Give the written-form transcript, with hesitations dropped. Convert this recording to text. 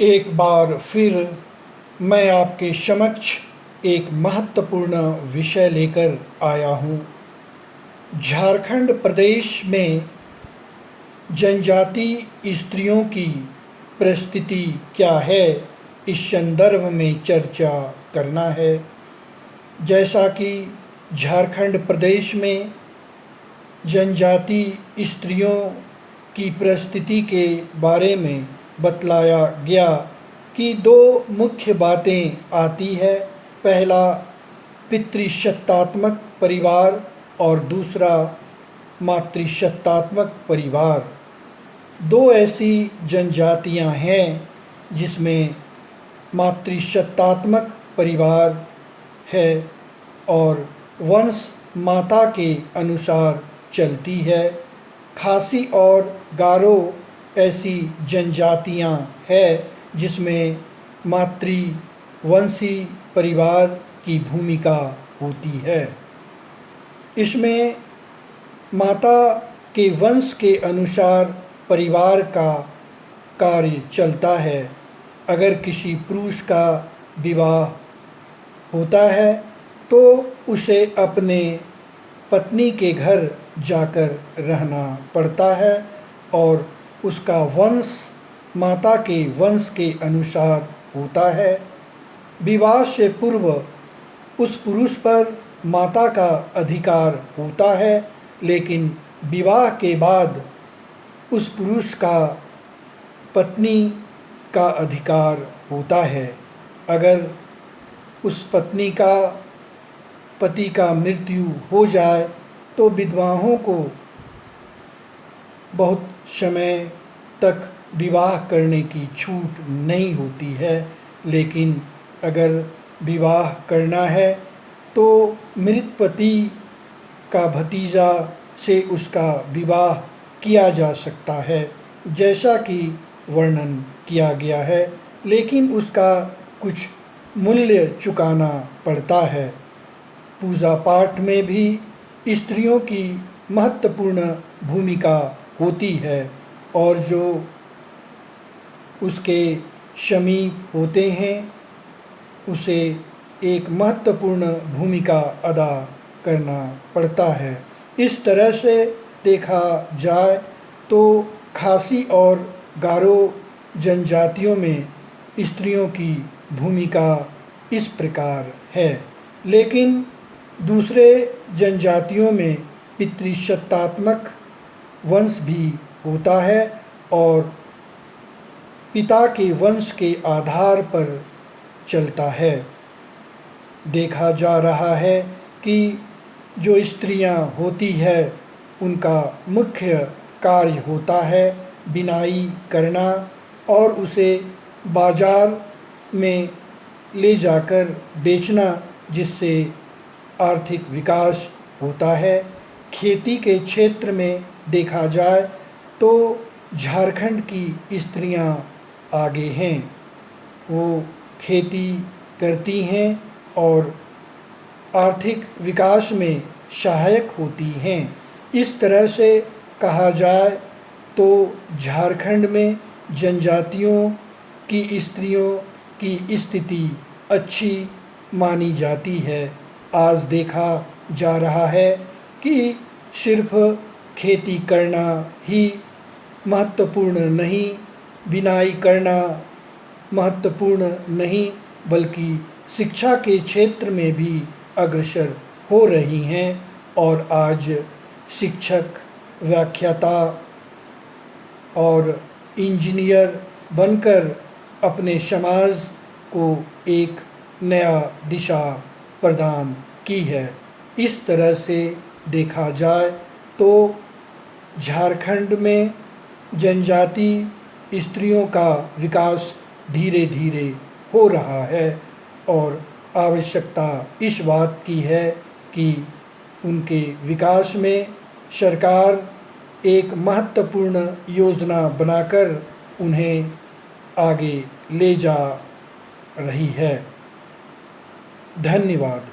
एक बार फिर मैं आपके समक्ष एक महत्वपूर्ण विषय लेकर आया हूँ। झारखंड प्रदेश में जनजाति स्त्रियों की परिस्थिति क्या है, इस संदर्भ में चर्चा करना है। जैसा कि झारखंड प्रदेश में जनजाति स्त्रियों की परिस्थिति के बारे में बतलाया गया कि दो मुख्य बातें आती है। पहला पितृसत्तात्मक परिवार और दूसरा मातृसत्तात्मक परिवार। दो ऐसी जनजातियां हैं जिसमें मातृसत्तात्मक परिवार है और वंश माता के अनुसार चलती है। खासी और गारो ऐसी जनजातियां हैं जिसमें मातृवंशी परिवार की भूमिका होती है। इसमें माता के वंश के अनुसार परिवार का कार्य चलता है। अगर किसी पुरुष का विवाह होता है तो उसे अपने पत्नी के घर जाकर रहना पड़ता है और उसका वंश माता के वंश के अनुसार होता है। विवाह से पूर्व उस पुरुष पर माता का अधिकार होता है, लेकिन विवाह के बाद उस पुरुष का पत्नी का अधिकार होता है। अगर उस पत्नी का पति का मृत्यु हो जाए तो विधवाओं को बहुत समय तक विवाह करने की छूट नहीं होती है, लेकिन अगर विवाह करना है तो मृत पति का भतीजा से उसका विवाह किया जा सकता है, जैसा कि वर्णन किया गया है, लेकिन उसका कुछ मूल्य चुकाना पड़ता है। पूजा पाठ में भी स्त्रियों की महत्वपूर्ण भूमिका होती है और जो उसके समीप होते हैं उसे एक महत्वपूर्ण भूमिका अदा करना पड़ता है। इस तरह से देखा जाए तो खासी और गारो जनजातियों में स्त्रियों की भूमिका इस प्रकार है, लेकिन दूसरे जनजातियों में पितृसत्तात्मक वंश भी होता है और पिता के वंश के आधार पर चलता है। देखा जा रहा है कि जो स्त्रियां होती है उनका मुख्य कार्य होता है बिनाई करना और उसे बाजार में ले जाकर बेचना, जिससे आर्थिक विकास होता है। खेती के क्षेत्र में देखा जाए तो झारखंड की स्त्रियां आगे हैं। वो खेती करती हैं और आर्थिक विकास में सहायक होती हैं। इस तरह से कहा जाए तो झारखंड में जनजातियों की स्त्रियों की स्थिति अच्छी मानी जाती है। आज देखा जा रहा है कि सिर्फ खेती करना ही महत्वपूर्ण नहीं, बिनाई करना महत्वपूर्ण नहीं, बल्कि शिक्षा के क्षेत्र में भी अग्रसर हो रही हैं और आज शिक्षक, व्याख्याता और इंजीनियर बनकर अपने समाज को एक नया दिशा प्रदान की है। इस तरह से देखा जाए तो झारखंड में जनजाति स्त्रियों का विकास धीरे धीरे हो रहा है और आवश्यकता इस बात की है कि उनके विकास में सरकार एक महत्वपूर्ण योजना बनाकर उन्हें आगे ले जा रही है। धन्यवाद।